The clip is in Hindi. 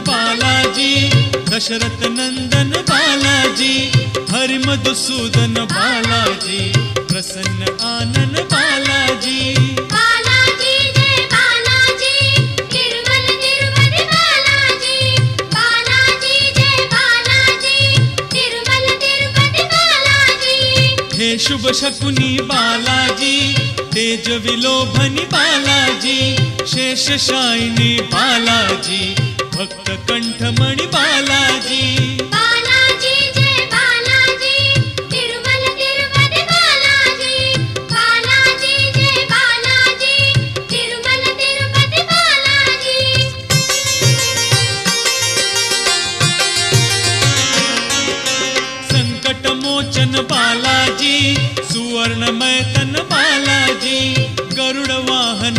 बालाजी, दशरथ नंदन बालाजी, हरि मधुसूदन बालाजी, प्रसन्न आनन बालाजी। बालाजी जय बालाजी, तिरुमल तिरुपति बालाजी। बालाजी जय बालाजी, तिरुमल तिरुपति बालाजी। हे शुभ शकुनी बालाजी, तेज विलोभनी बालाजी, शेषशायिनी बालाजी, भक्त कंठमणि बालाजी। बालाजी जय बालाजी, तिरुमल तिरुपति बालाजी। बालाजी जय बालाजी, तिरुमल तिरुपति बालाजी। संकट मोचन बालाजी, सुवर्णमय तन बालाजी, गरुड़ वाहन